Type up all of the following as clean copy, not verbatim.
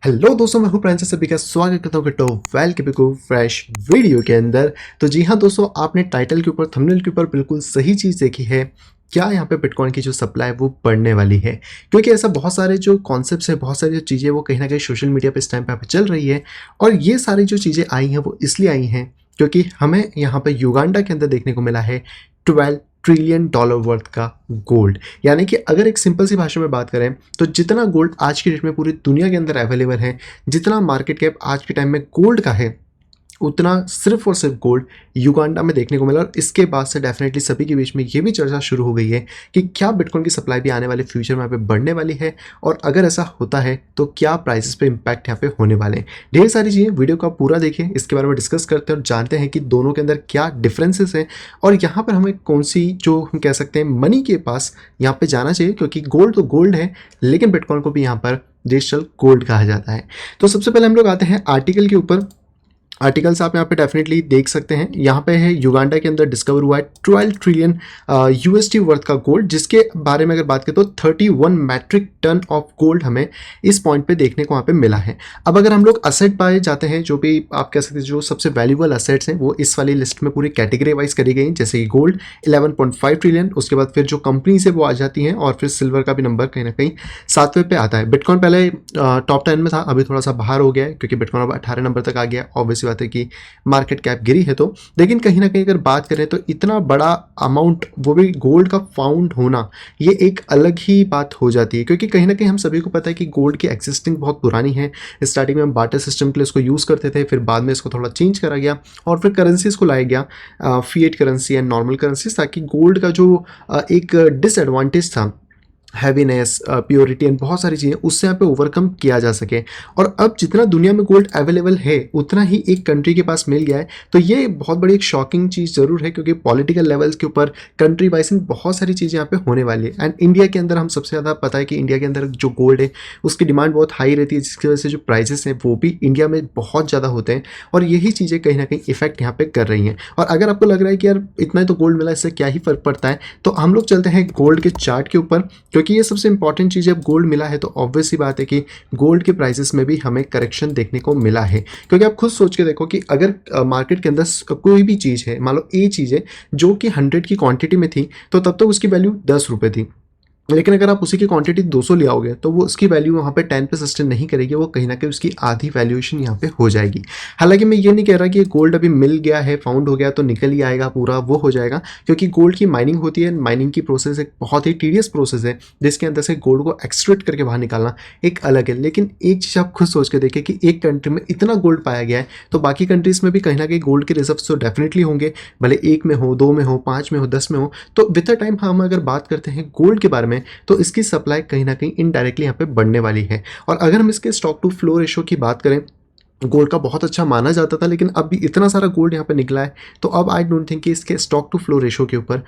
Hello दोस्तों, मैं हूं प्रांजल। सभी का स्वागत करता हूं वेल के बिल्कुल फ्रेश वीडियो के अंदर। तो जी हाँ दोस्तों, आपने टाइटल के ऊपर, थंबनेल के ऊपर बिल्कुल सही चीज़ देखी है। क्या यहाँ पे बिटकॉइन की जो सप्लाई है वो बढ़ने वाली है, क्योंकि ऐसा बहुत सारे जो कॉन्सेप्ट्स है, बहुत सारी जो चीज़ें वो कहीं ना कहीं सोशल मीडिया पे इस टाइम पे यहाँ पे चल रही है। और ये सारी जो चीज़ें आई हैं वो इसलिए आई हैं क्योंकि हमें यहाँ पे युगांडा के अंदर देखने को मिला है 12 ट्रिलियन डॉलर वर्थ का गोल्ड। यानी कि अगर एक सिंपल सी भाषा में बात करें तो जितना गोल्ड आज की डेट में पूरी दुनिया के अंदर अवेलेबल है, जितना मार्केट कैप आज के टाइम में गोल्ड का है, उतना सिर्फ और सिर्फ गोल्ड युगांडा में देखने को मिला। और इसके बाद से डेफिनेटली सभी के बीच में ये भी चर्चा शुरू हो गई है कि क्या बिटकॉइन की सप्लाई भी आने वाले फ्यूचर में यहाँ पे बढ़ने वाली है, और अगर ऐसा होता है तो क्या प्राइसेस पे इम्पैक्ट यहाँ पे होने वाले हैं। ढेर सारी चीज़ें, वीडियो को आप पूरा देखिए, इसके बारे में डिस्कस करते हैं और जानते हैं कि दोनों के अंदर क्या डिफरेंसेस हैं और यहाँ पर हमें कौन सी, जो हम कह सकते हैं, मनी के पास यहाँ पे जाना चाहिए। क्योंकि गोल्ड तो गोल्ड है, लेकिन बिटकॉइन को भी यहाँ पर डिजिटल गोल्ड कहा जाता है। तो सबसे पहले हम लोग आते हैं आर्टिकल के ऊपर। आर्टिकल्स आप यहाँ पे डेफिनेटली देख सकते हैं। यहाँ पे है युगांडा के अंदर डिस्कवर हुआ है 12 ट्रिलियन यूएसडी वर्थ का गोल्ड, जिसके बारे में अगर बात करें तो 31 मैट्रिक टन ऑफ गोल्ड हमें इस पॉइंट पे देखने को वहाँ पे मिला है। अब अगर हम लोग असेट पाए जाते हैं, जो भी आप कह सकते हैं जो सबसे वैल्यूबल असेट्स हैं, वो इस वाली लिस्ट में पूरी कैटेगरी वाइज करी गई, जैसे कि गोल्ड 11.5 ट्रिलियन, उसके बाद फिर जो कंपनी से वो आ जाती हैं, और फिर सिल्वर का भी नंबर कहीं ना कहीं 7वें पे आता है। बिटकॉइन पहले टॉप 10 में था, अभी थोड़ा सा बाहर हो गया है क्योंकि बिटकॉइन अब 18 नंबर तक आ गया। ऑब्वियसली बात है कि मार्केट कैप गिरी है तो, लेकिन कहीं ना कहीं अगर बात करें तो इतना बड़ा अमाउंट, वो भी गोल्ड का फाउंड होना, ये एक अलग ही बात हो जाती है। क्योंकि कहीं ना कहीं हम सभी को पता है कि गोल्ड की एग्जिस्टिंग बहुत पुरानी है। स्टार्टिंग में हम बार्टर सिस्टम के लिए इसको यूज़ करते थे, फिर बाद में इसको थोड़ा चेंज करा गया और फिर करेंसीज को लाया गया, fiat currency and normal currencies, ताकि गोल्ड का जो एक डिसएडवांटेज था, हैवीनेस, प्योरिटी एंड बहुत सारी चीज़ें, उससे यहाँ पे ओवरकम किया जा सके। और अब जितना दुनिया में गोल्ड अवेलेबल है उतना ही एक कंट्री के पास मिल गया है। तो ये बहुत बड़ी एक शॉकिंग चीज़ ज़रूर है, क्योंकि पॉलिटिकल लेवल्स के ऊपर कंट्री वाइज बहुत सारी चीज़ें यहाँ पे होने वाली है। एंड इंडिया के अंदर हम सबसे ज़्यादा पता है कि इंडिया के अंदर जो गोल्ड है उसकी डिमांड बहुत हाई रहती है, जिसकी वजह से जो प्राइसेस हैं वो भी इंडिया में बहुत ज़्यादा होते हैं। और यही चीज़ें कहीं ना कहीं इफेक्ट यहाँ पे कर रही हैं। और अगर आपको लग रहा है कि यार इतना ही तो गोल्ड मिला, इससे क्या ही फर्क पड़ता है, तो हम लोग चलते हैं गोल्ड के चार्ट के ऊपर। क्योंकि ये सबसे इंपॉर्टेंट चीज़ है। अब गोल्ड मिला है तो ऑब्वियस सी बात है कि गोल्ड के प्राइसेस में भी हमें करेक्शन देखने को मिला है। क्योंकि आप खुद सोच के देखो कि अगर मार्केट के अंदर कोई भी चीज़ है, मान लो ए चीज़ है जो कि 100 की क्वांटिटी में थी, तो तब तक उसकी वैल्यू 10 रुपये थी। लेकिन अगर आप उसी की क्वांटिटी 200 ले आओगे तो वो उसकी वैल्यू वहाँ पे 10 पे सस्टेन नहीं करेगी, वो कहीं ना कहीं उसकी आधी वैल्यूएशन यहाँ पे हो जाएगी। हालांकि मैं ये नहीं कह रहा कि गोल्ड अभी मिल गया है, फाउंड हो गया तो निकल ही आएगा पूरा, वो हो जाएगा। क्योंकि गोल्ड की माइनिंग होती है, माइनिंग की प्रोसेस एक बहुत ही टीडियस प्रोसेस है, जिसके अंदर से गोल्ड को एक्सट्रैक्ट करके बाहर निकालना एक अलग है। लेकिन एक चीज़ आप खुद सोच के देखिए कि एक कंट्री में इतना गोल्ड पाया गया है, तो बाकी कंट्रीज़ में भी कहीं ना कहीं गोल्ड के रिजर्व तो डेफिनेटली होंगे, भले 1 में हो, 2 में हो, 5 में हो, 10 में हो। तो विद द टाइम हम अगर बात करते हैं गोल्ड के बारे में, तो इसकी सप्लाई कहीं ना कहीं इनडायरेक्टली यहाँ पे बढ़ने वाली है। और अगर हम इसके स्टॉक टू फ्लो रेशो की बात करें, गोल्ड का बहुत अच्छा माना जाता था, लेकिन अब भी इतना सारा गोल्ड यहाँ पे निकला है, तो अब आई डोंट थिंक कि इसके स्टॉक टू फ्लो रेशो के ऊपर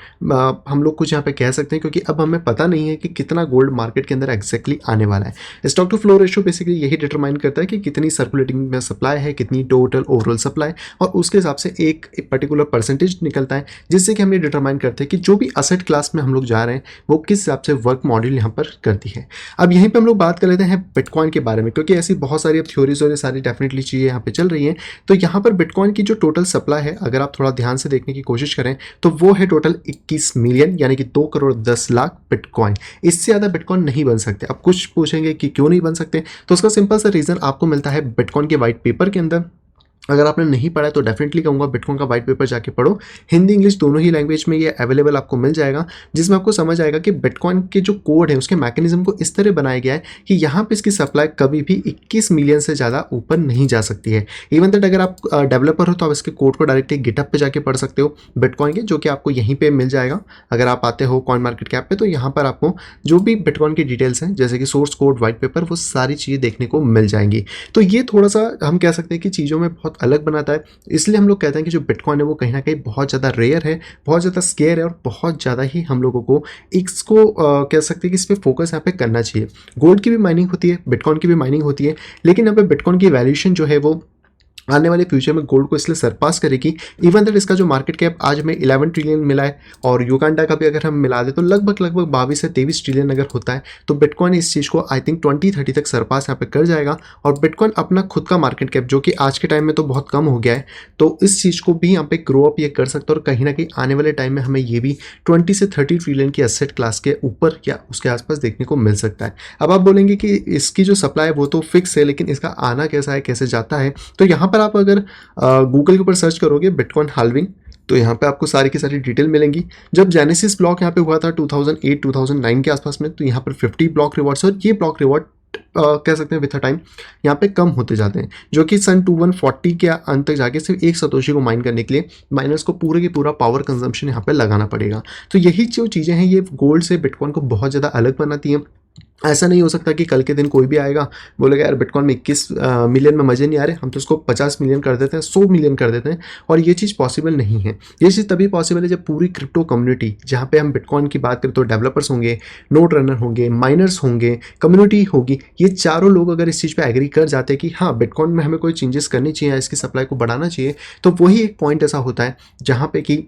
हम लोग कुछ यहाँ पे कह सकते हैं। क्योंकि अब हमें पता नहीं है कि कितना गोल्ड मार्केट के अंदर एग्जैक्टली आने वाला है। Stock to flow ratio basically यही डिटरमाइन करता है कि कितनी सर्कुलेटिंग में सप्लाई है, कितनी टोटल ओवरऑल सप्लाई, और उसके हिसाब से एक पर्टिकुलर परसेंटेज निकलता है, जिससे कि हम ये डिटरमाइन करते हैं कि जो भी असेट क्लास में हम लोग जा रहे हैं वो किस हिसाब से वर्क मॉडल यहाँ पर करती है। अब यहीं पर हम लोग बात कर लेते हैं बिटकॉइन के बारे में, क्योंकि ऐसी बहुत सारी अब थ्योरीज और सारी डेफिनेटली चीज़ें यहाँ पे चल रही हैं। तो यहाँ पर बिटकॉइन की जो टोटल सप्लाई है, अगर आप थोड़ा ध्यान से देखने की कोशिश करें, तो वो है टोटल 21 मिलियन, यानी कि 2 करोड़ 10 लाख बिटकॉइन। इससे ज़्यादा बिटकॉइन नहीं बन सकते। अब कुछ पूछेंगे कि क्यों नहीं बन सकते, तो उसका सिंपल सा रीज़न आपको मिलता है बिटकॉइन के वाइट पेपर के अंदर। अगर आपने नहीं पढ़ा है तो डेफिनेटली कहूँगा बिटकॉइन का वाइट पेपर जाके पढ़ो। हिंदी इंग्लिश दोनों ही लैंग्वेज में ये अवेलेबल आपको मिल जाएगा, जिसमें आपको समझ आएगा कि बिटकॉइन के जो कोड है उसके मैकेनिज्म को इस तरह बनाया गया है कि यहाँ पे इसकी सप्लाई कभी भी 21 मिलियन से ज़्यादा ऊपर नहीं जा सकती है। इवन दैट अगर आप डेवलपर हो तो आप इसके कोड को डायरेक्टली गिटअप पे जाके पढ़ सकते हो बिटकॉइन के, जो कि आपको यहीं पर मिल जाएगा। अगर आप आते हो कॉइन मार्केट कैप पे, तो यहाँ पर आपको जो भी बिटकॉइन की डिटेल्स हैं, जैसे कि सोर्स कोड, वाइट पेपर, वो सारी चीज़ें देखने को मिल जाएंगी। तो ये थोड़ा सा हम कह सकते हैं कि चीज़ों में बहुत अलग बनाता है। इसलिए हम लोग कहते हैं कि जो बिटकॉइन है वो कहीं ना कहीं बहुत ज़्यादा रेयर है, बहुत ज़्यादा स्केयर है, और बहुत ज़्यादा ही हम लोगों को इसको कह सकते हैं कि इस पर फोकस यहाँ पे करना चाहिए। गोल्ड की भी माइनिंग होती है, बिटकॉइन की भी माइनिंग होती है, लेकिन यहाँ पे बिटकॉइन की वैल्यूएशन जो है वो आने वाले फ्यूचर में गोल्ड को इसलिए सरपास करेगी। इवन दैट इसका जो मार्केट कैप आज हमें 11 ट्रिलियन मिला है और युगांडा का भी अगर हम मिला दें तो लगभग 22 से 23 ट्रिलियन अगर होता है तो बिटकॉइन इस चीज़ को आई थिंक 2030 तक सरपास यहाँ पे कर जाएगा। और बिटकॉइन अपना खुद का मार्केट कैप जो कि आज के टाइम में तो बहुत कम हो गया है, तो इस चीज़ को भी यहाँ पे ग्रो अप ये कर सकता है और कहीं ना कहीं आने वाले टाइम में हमें ये भी 20 से 30 ट्रिलियन की एसेट क्लास के ऊपर या उसके आसपास देखने को मिल सकता है। अब आप बोलेंगे कि इसकी जो सप्लाई है वो तो फिक्स है, लेकिन इसका आना कैसा है, कैसे जाता है। तो यहाँ पर आप अगर गूगल के ऊपर सर्च करोगे बिटकॉइन हाल्विंग तो यहाँ पे आपको सारी की सारी डिटेल मिलेंगी। जब जेनेसिस ब्लॉक यहाँ पे हुआ था 2008-2009 के आसपास में, तो यहाँ पर 50 ब्लॉक रिवॉर्ड्स और ये ब्लॉक रिवॉर्ड कह सकते हैं विथ अ टाइम यहाँ पे कम होते जाते हैं, जो कि सन 2140 के अंत तक जाके सिर्फ एक सतोशी को माइन करने के लिए माइनर्स को पूरे की पूरा पावर कंजम्पशन यहाँ पे लगाना पड़ेगा। तो यही जो चीज़ें हैं ये गोल्ड से बिटकॉइन को बहुत ज़्यादा अलग बनाती हैं। ऐसा नहीं हो सकता कि कल के दिन कोई भी आएगा बोलेगा यार बिटकॉइन में 21 मिलियन में मज़े नहीं आ रहे, हम तो उसको 50 मिलियन कर देते हैं, 100 मिलियन कर देते हैं। और ये चीज़ पॉसिबल नहीं है। ये चीज़ तभी पॉसिबल है जब पूरी क्रिप्टो कम्युनिटी, जहाँ पे हम बिटकॉइन की बात करें तो डेवलपर्स होंगे, नोड रनर होंगे, माइनर्स होंगे, कम्युनिटी होगी, ये चारों लोग अगर इस चीज़ पर एग्री कर जाते हैं कि हाँ बिटकॉइन में हमें कोई चेंजेस करनी चाहिए, इसकी सप्लाई को बढ़ाना चाहिए, तो वही एक पॉइंट ऐसा होता है जहाँ पे कि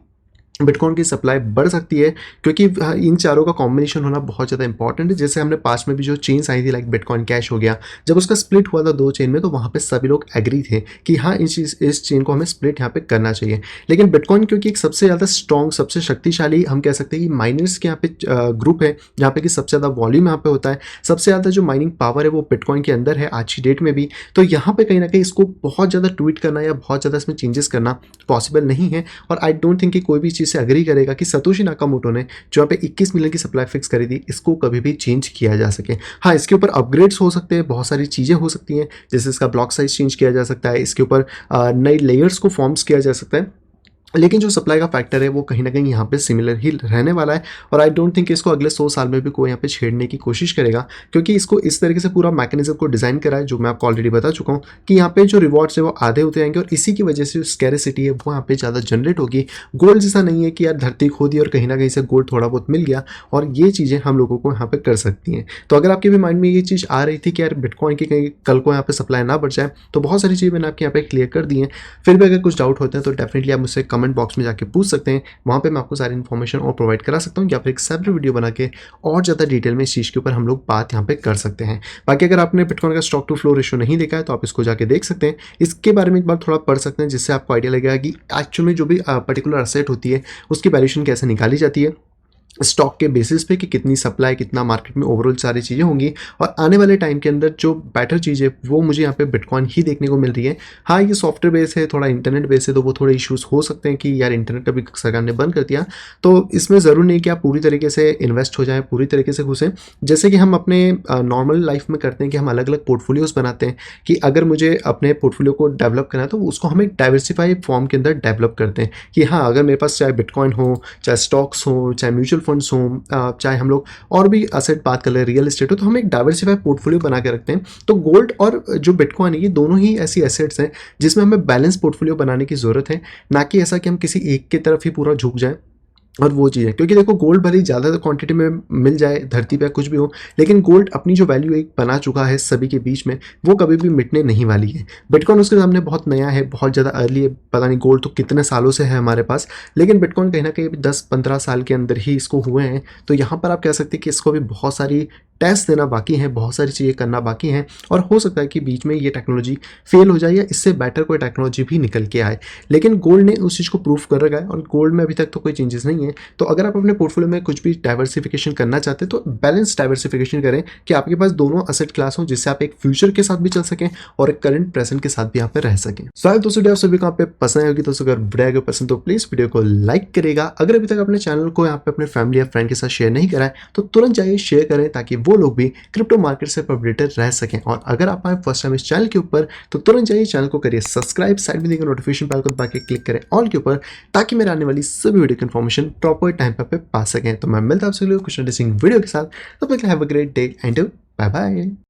बिटकॉइन की सप्लाई बढ़ सकती है। क्योंकि इन चारों का कॉम्बिनेशन होना बहुत ज़्यादा इंपॉर्टेंट है। जैसे हमने पास्ट में भी जो चेन्स आई थी लाइक बिटकॉइन कैश हो गया, जब उसका स्प्लिट हुआ था 2 चेन में, तो वहाँ पे सभी लोग एग्री थे कि हाँ इस चेन को हमें स्प्लिट यहाँ पे करना चाहिए। लेकिन बिटकॉइन क्योंकि एक सबसे ज़्यादा स्ट्रॉन्ग, सबसे शक्तिशाली हम कह सकते हैं कि माइनर्स के यहाँ पे ग्रुप है, जहाँ पे कि सबसे ज़्यादा वॉल्यूम यहाँ पे होता है, सबसे ज़्यादा जो माइनिंग पावर है वो बिटकॉइन के अंदर है आज की डेट में भी। तो यहाँ पे कहीं ना कहीं इसको बहुत ज़्यादा ट्वीट करना या बहुत ज़्यादा इसमें चेंजेस करना पॉसिबल नहीं है। और आई डोंट थिंक कि कोई भी चीज़ से एग्री करेगा कि सतोशी नाकामोटो ने जो यहाँ पे 21 मिलियन की सप्लाई फिक्स करी थी इसको कभी भी चेंज किया जा सके। हाँ, इसके ऊपर अपग्रेड्स हो सकते हैं, बहुत सारी चीज़ें हो सकती हैं, जैसे इसका ब्लॉक साइज चेंज किया जा सकता है, इसके ऊपर नई लेयर्स को फॉर्म्स किया जा सकता है, लेकिन जो सप्लाई का फैक्टर है वो कहीं ना कहीं यहाँ पे सिमिलर ही रहने वाला है। और आई डोंट थिंक इसको अगले 100 साल में भी कोई यहाँ पे छेड़ने की कोशिश करेगा, क्योंकि इसको इस तरीके से पूरा मैकेनिज्म को डिज़ाइन करा है, जो मैं आपको ऑलरेडी बता चुका हूँ कि यहाँ पे जो रिवॉर्ड्स है वो आधे होते जाएंगे और इसी की वजह से जो स्कैरिसिटी है वो यहाँ पे ज़्यादा जनरेट होगी। गोल्ड जैसा नहीं है कि यार धरती खोदी और कहीं ना कहीं से गोल्ड थोड़ा बहुत मिल गया, और ये चीज़ें हम लोगों को यहाँ पे कर सकती हैं। तो अगर आपके भी माइंड में ये चीज़ आ रही थी कि यार बिटकॉइन की कहीं कल को यहाँ पे सप्लाई ना बढ़ जाए, तो बहुत सारी चीज़ें मैंने आपके यहाँ पे क्लियर कर दी हैं। फिर भी अगर कुछ डाउट होते हैं तो डेफिनेटली आप मुझसे कमेंट बॉक्स में जाके पूछ सकते हैं, वहाँ पे मैं आपको सारी इन्फॉर्मेशन और प्रोवाइड करा सकता हूँ, या फिर एक सेपरेट वीडियो बना के और ज़्यादा डिटेल में इस चीज़ के ऊपर हम लोग बात यहाँ पे कर सकते हैं। बाकी अगर आपने बिटकॉइन का स्टॉक टू फ्लो रेशियो नहीं देखा है तो आप इसको जाके देख सकते हैं, इसके बारे में एक बार थोड़ा पढ़ सकते हैं, जिससे आपको आइडिया लगेगा कि एक्चुअल में जो भी पर्टिकुलर असेट होती है उसकी वैल्यूएशन कैसे निकाली जाती है स्टॉक के बेसिस पे कि कितनी सप्लाई, कितना मार्केट में ओवरऑल सारी चीज़ें होंगी। और आने वाले टाइम के अंदर जो बेटर चीज़ है वो मुझे यहाँ पे बिटकॉइन ही देखने को मिल रही है। हाँ, ये सॉफ्टवेयर बेस है, थोड़ा इंटरनेट बेस है, तो वो थोड़े इश्यूज़ हो सकते हैं कि यार इंटरनेट अभी सरकार ने बंद कर दिया, तो इसमें ज़रूर नहीं कि आप पूरी तरीके से इन्वेस्ट हो जाएँ, पूरी तरीके से घुसें। जैसे कि हम अपने नॉर्मल लाइफ में करते हैं कि हम अलग अलग पोर्टफोलियोज़ बनाते हैं, कि अगर मुझे अपने पोर्टफोलियो को डेवलप करना है तो उसको हम एक डाइवर्सिफाई फॉर्म के अंदर डेवलप करते हैं कि हाँ, अगर मेरे पास चाहे बिटकॉइन हो, चाहे स्टॉक्स हो, चाहे म्यूचुअल फंड्स हों, चाहे हम लोग और भी असेट बात कर ले, रियल एस्टेट हो, तो हम एक डाइवर्सिफाई पोर्टफोलियो बना के रखते हैं। तो गोल्ड और जो बिटकॉइन है ये दोनों ही ऐसी एसेट्स हैं जिसमें हमें बैलेंस पोर्टफोलियो बनाने की ज़रूरत है, ना कि ऐसा कि हम किसी एक की तरफ ही पूरा झुक जाएं। और वो चीज़ है क्योंकि देखो गोल्ड भले ही ज़्यादा क्वांटिटी में मिल जाए धरती पे कुछ भी हो, लेकिन गोल्ड अपनी जो वैल्यू एक बना चुका है सभी के बीच में, वो कभी भी मिटने नहीं वाली है। बिटकॉइन उसके सामने बहुत नया है, बहुत ज़्यादा अर्ली है, पता नहीं गोल्ड तो कितने सालों से है हमारे पास, लेकिन बिटकॉइन कहीं ना कहीं 10-15 साल के अंदर ही इसको हुए हैं। तो यहाँ पर आप कह सकते हैं कि इसको भी बहुत सारी टेस्ट देना बाकी है, बहुत सारी चीज़ें करना बाकी हैं, और हो सकता है कि बीच में ये टेक्नोलॉजी फेल हो जाए या इससे बेटर कोई टेक्नोलॉजी भी निकल के आए। लेकिन गोल्ड ने उस चीज़ को प्रूफ कर रखा है और गोल्ड में अभी तक तो कोई चेंजेस नहीं है। तो अगर आप अपने पोर्टफोलियो में कुछ भी डाइवर्सिफिकेशन करना चाहते हैं तो बैलेंस डाइवर्सिफिकेशन करें कि आपके पास दोनों असेट क्लास हो, जिससे आप एक फ्यूचर के साथ भी चल सकें और एक करंट प्रेजेंट के साथ भी यहाँ पे रह सकें। सो दोस्तों वीडियो आप सभी को यहाँ पे पसंद आएगी, तो अगर वीडियो पसंद तो प्लीज़ वीडियो को लाइक करेगा। अगर अभी तक अपने चैनल को यहाँ पे अपने फैमिली या फ्रेंड के साथ शेयर नहीं करा है तो तुरंत जाइए शेयर करें, ताकि वो लोग भी क्रिप्टो मार्केट से अपडेटेड रह सकें। और अगर आप आए फर्स्ट टाइम इस चैनल के ऊपर तो तुरंत जाइए चैनल को करिए सब्सक्राइब, साइड में देखिए नोटिफिकेशन बेल को दबा के क्लिक करें ऑल के ऊपर, ताकि मेरे आने वाली सभी वीडियो की इन्फॉर्मेशन प्रॉपर टाइम पे पा सकें। तो मैं मिलता हूं आपसे कुछ इंटरेस्टिंग वीडियो के साथ, तब तक have a great day and bye bye.